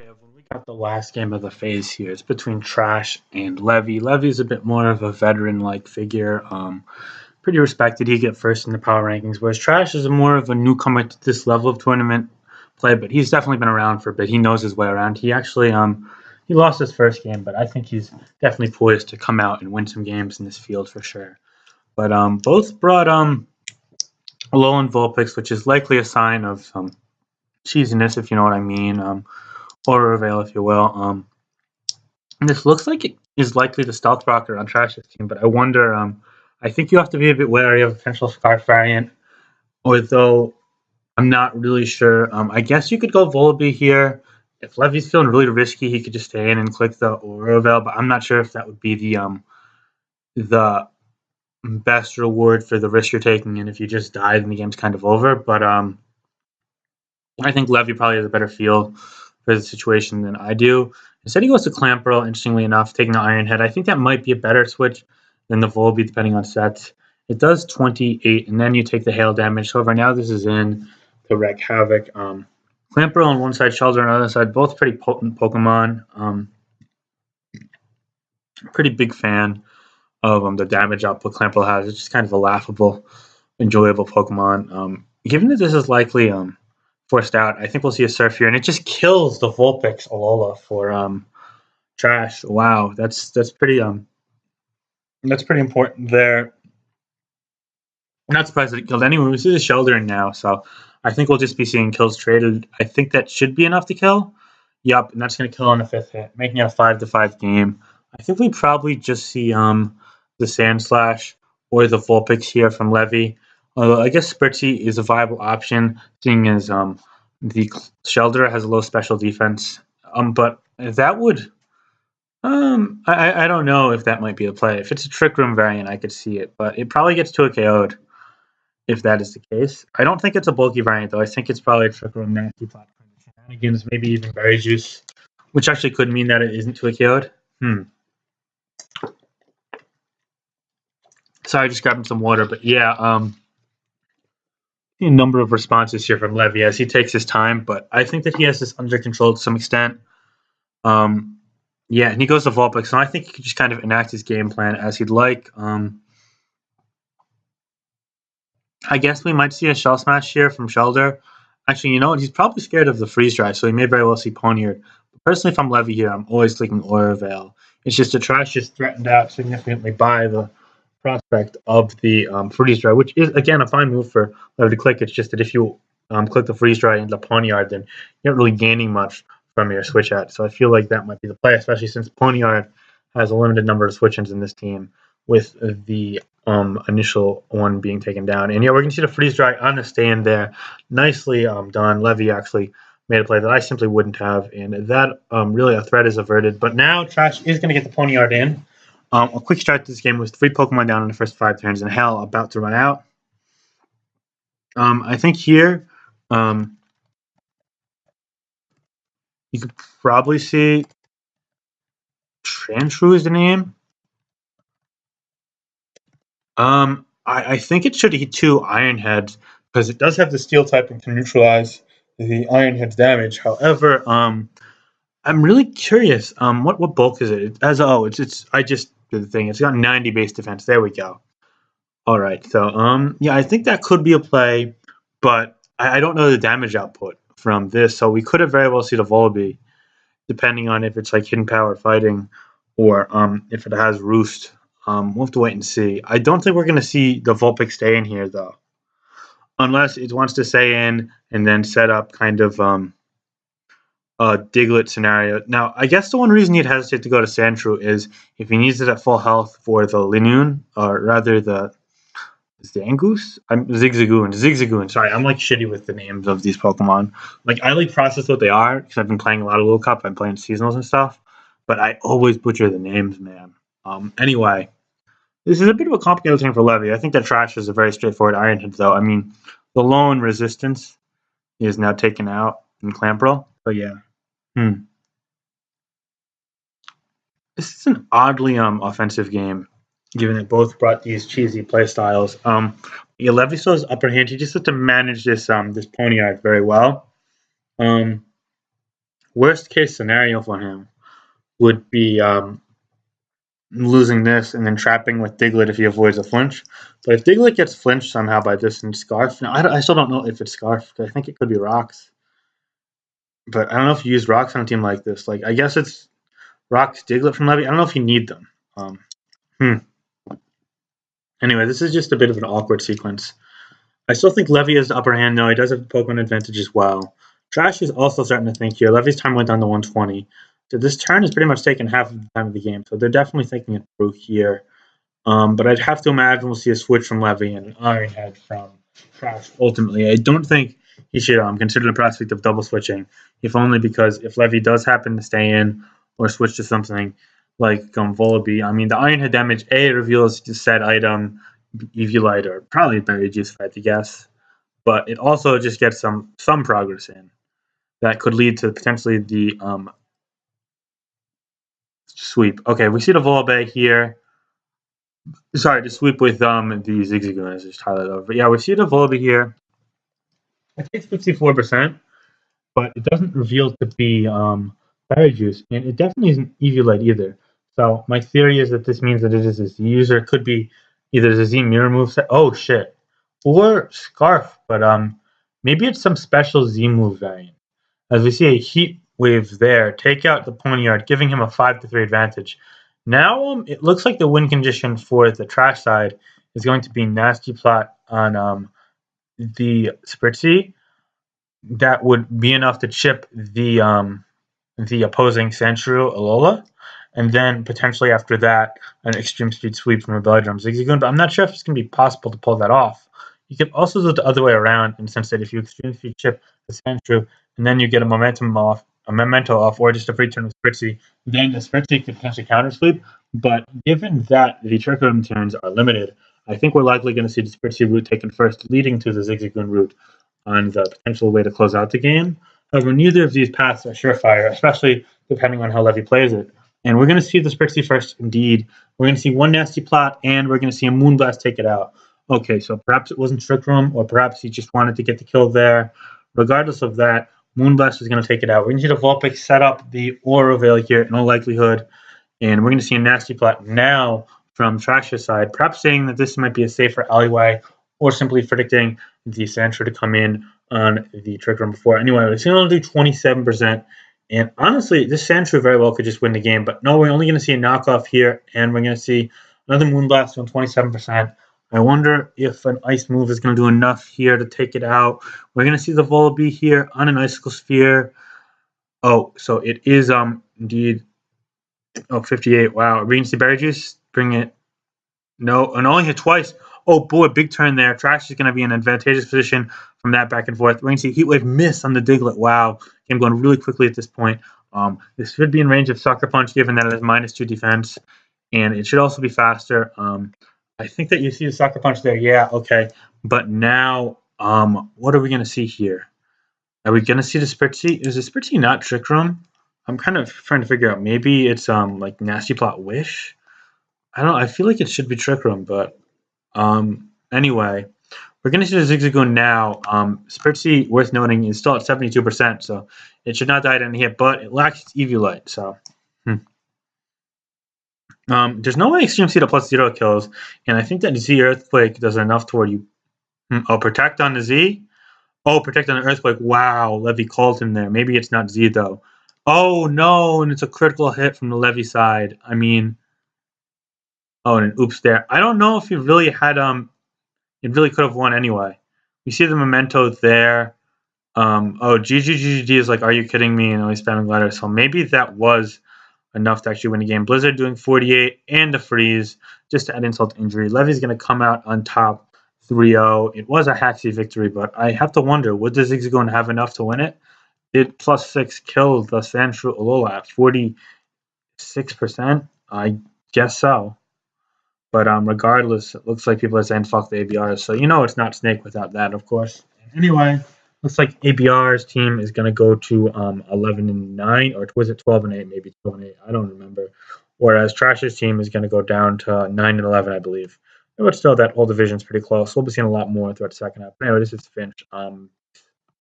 When we got the last game of the phase here, it's between Trash and Levi. Levy's a bit more of a veteran-like figure, pretty respected. He get first in the power rankings, whereas Trash is more of a newcomer to this level of tournament play, but he's definitely been around for a bit. He knows his way around. He actually he lost his first game, but I think he's definitely poised to come out and win some games in this field for sure. But both brought Alolan Vulpix, which is likely a sign of some cheesiness, if you know what I mean. Or Veil, if you will. And this looks like it is likely the Stealth Rocker on Trash's team, but I wonder. I think you have to be a bit wary of a potential Scarf variant, although I'm not really sure. I guess you could go Volibee here. If Levy's feeling really risky, he could just stay in and click the Aurora Veil, but I'm not sure if that would be the best reward for the risk you're taking, and if you just die, then the game's kind of over. But I think Levy probably has a better feel for the situation than I do. Instead, he goes to Clamperl, interestingly enough, taking the Iron Head. I think that might be a better switch than the Volbeat, depending on sets. It does 28, and then you take the hail damage. However, now this is in to wreak havoc. Clamperl on one side, Shelter on the other side, both pretty potent Pokemon. Pretty big fan of the damage output Clamperl has. It's just kind of a laughable, enjoyable Pokemon. Given that this is likely forced out, I think we'll see a Surf here, and it just kills the Vulpix Alola for Trash. Wow, that's pretty important there. I'm not surprised that it killed anyone. We see the Sheldon now, so I think we'll just be seeing kills traded. I think that should be enough to kill. Yep, and that's going to kill on the 5th hit, making it a 5-5 game. I think we probably just see the Sand Slash or the Vulpix here from Levy. Although I guess Spritzy is a viable option, seeing as the Shelter has a low special defense. But that would I don't know if that might be a play. If it's a Trick Room variant, I could see it, but it probably gets 2 KO'd if that is the case. I don't think it's a bulky variant, though. I think it's probably a Trick Room nasty platform shenanigans, maybe even Berry Juice, which actually could mean that it isn't 2 KO'd. Sorry, just grabbing some water, but yeah, a number of responses here from Levy as he takes his time, but I think that he has this under control to some extent. Yeah, and he goes to Vulpix, so I think he could just kind of enact his game plan as he'd like. I guess we might see a Shell Smash here from Shelter. Actually, you know what? He's probably scared of the Freeze Dry, so he may very well see Ponyard. But personally, if I'm Levy here, I'm always clicking Aura Veil. It's just the Trash is threatened out significantly by the prospect of the Freeze Dry, which is, again, a fine move for Levy to click. It's just that if you click the Freeze Dry into Ponyard, then you're not really gaining much from your switch out. So I feel like that might be the play, especially since Ponyard has a limited number of switch-ins in this team, with the initial one being taken down. And yeah, we're going to see the Freeze Dry on the stand there. Nicely done. Levy actually made a play that I simply wouldn't have, and that really a threat is averted. But now Trash is going to get the Ponyard in. A quick start to this game was 3 Pokemon down in the first 5 turns, and hell, about to run out. I think here you could probably see Transhrew is the name. I think it should hit 2 Iron Heads because it does have the Steel type and can neutralize the Iron Head's damage. However, I'm really curious. What bulk is it? It's I just did the thing. It's got 90 base defense. There we go. All right. So yeah, I think that could be a play, but I don't know the damage output from this. So we could have very well seen a Volibee, depending on if it's like hidden power fighting or if it has Roost. We'll have to wait and see. I don't think we're going to see the Vulpix stay in here, though. Unless it wants to stay in and then set up kind of a Diglett scenario. Now, I guess the one reason he'd hesitate to go to Sandshrew is if he needs it at full health for the Linoon, or rather the Zangoose? Zigzagoon. Sorry, I'm like shitty with the names of these Pokemon. Like, I like process what they are because I've been playing a lot of World Cup. I'm playing seasonals and stuff. But I always butcher the names, man. Anyway, this is a bit of a complicated thing for Levy. I think that Trash is a very straightforward Iron Head, though. I mean, the lone resistance is now taken out in Clamperl. So yeah. This is an oddly offensive game, given that both brought these cheesy playstyles. Yeah, Levy still has upper hand. He just has to manage this this Ponyard very well. worst case scenario for him would be losing this and then trapping with Diglett if he avoids a flinch. But if Diglett gets flinched somehow by this and Scarf, now I still don't know if it's Scarf, because I think it could be Rocks. But I don't know if you use Rocks on a team like this. Like, I guess it's Rocks, Diglett from Levy. I don't know if you need them. Hmm. Anyway, this is just a bit of an awkward sequence. I still think Levy has the upper hand, though. He does have the Pokemon advantage as well. Trash is also starting to think here. Levy's time went down to 120. So this turn has pretty much taken half of the time of the game. So they're definitely thinking it through here. But I'd have to imagine we'll see a switch from Levy and an Iron Head from Trash ultimately. I don't think he should consider the prospect of double switching, if only because if Levy does happen to stay in or switch to something like Volibee, I mean, the Iron Head damage, A, reveals the said item, Eviolite, or probably Berry Juice if I had to guess, but it also just gets some progress in that could lead to potentially the sweep. Okay, we see the Volibee here. Sorry, to sweep with the Zigzagoon. I just highlighted over. But yeah, we see the Volibee here. It takes 54%, but it doesn't reveal to be Berry Juice, and it definitely isn't Eviolite either. So my theory is that this means that it is a Z user. It could be either the Z mirror moveset. Oh shit, or Scarf, but maybe it's some special Z move variant. As we see a Heat Wave there, take out the Ponyard, giving him a 5-3 advantage. Now it looks like the win condition for the Trash side is going to be Nasty Plot on the Spritzy. That would be enough to chip the opposing Sandshrew Alola, and then potentially after that an Extreme Speed Sweep from a Belladrum Zigzagoon. But I'm not sure if it's going to be possible to pull that off. You could also do it the other way around in the sense that if you Extreme Speed chip the Sandshrew and then you get a memento off, or just a free turn with Spritzy, then the Spritzy could potentially counter sweep. But given that the Trick Room turns are limited, I think we're likely going to see the Spritzy route taken first, leading to the Zigzagoon route on the potential way to close out the game. However, neither of these paths are surefire, especially depending on how Levy plays it. And we're going to see the Spritzy first, indeed. We're going to see one Nasty Plot, and we're going to see a Moonblast take it out. Okay, so perhaps it wasn't Trick Room, or perhaps he just wanted to get the kill there. Regardless of that, Moonblast is going to take it out. We're going to see the Vulpix set up the Aura Veil here in all likelihood, and we're going to see a Nasty Plot now from Trash's side, perhaps saying that this might be a safer alleyway, or simply predicting the Sandshrew to come in on the Trick Room before. Anyway, we're going to do 27%, and honestly, this Sandshrew very well could just win the game, but no, we're only going to see a knockoff here, and we're going to see another Moonblast on 27%. I wonder if an Ice move is going to do enough here to take it out. We're going to see the Volibee here on an Icicle Sphere. Oh, so it is indeed 58. Wow. Are we going to see Berry Juice bring it? No, and only hit twice. Oh boy, big turn there. Trash is going to be in an advantageous position from that back and forth. We're going to see Heat Wave miss on the Diglett. Wow. Game going really quickly at this point. This should be in range of Sucker Punch, given that it has -2 defense, and it should also be faster. I think that you see the Sucker Punch there. Yeah, okay. But now, what are we going to see here? Are we going to see the Spritzy? Is the Spritzy not Trick Room? I'm kind of trying to figure out. Maybe it's like Nasty Plot Wish? I don't know. I feel like it should be Trick Room, but anyway, we're going to see the Zigzagoon now. Spritzy, worth noting, is still at 72%, so it should not die at any hit, but it lacks its Eviolite, so... there's no way Extreme Seed plus 0 kills, and I think that Z Earthquake does enough toward you. Oh, Protect on the Z? Oh, Protect on the Earthquake. Wow, Levy called him there. Maybe it's not Z, though. Oh, no, and it's a critical hit from the Levy side. I mean... Oh, and an oops there. I don't know if he really had... It really could have won anyway. We see the Memento there. Oh, GGGG is like, are you kidding me? And always spamming letters. So maybe that was enough to actually win the game. Blizzard doing 48 and the freeze just to add insult to injury. Levy's going to come out on top 3-0. It was a hacksy victory, but I have to wonder, would the Zigzagoon have enough to win it? Did +6 kill the Sandshrew Alola at 46%? I guess so. But regardless, it looks like people are saying fuck the ABRs. So you know it's not Snake without that, of course. Anyway, looks like ABR's team is going to go to 11-9, or was it 12-8? Maybe 12-8. I don't remember. Whereas Trash's team is going to go down to 9-11, I believe. But still, that whole division is pretty close. We'll be seeing a lot more throughout the second half. Anyway, this is Finch.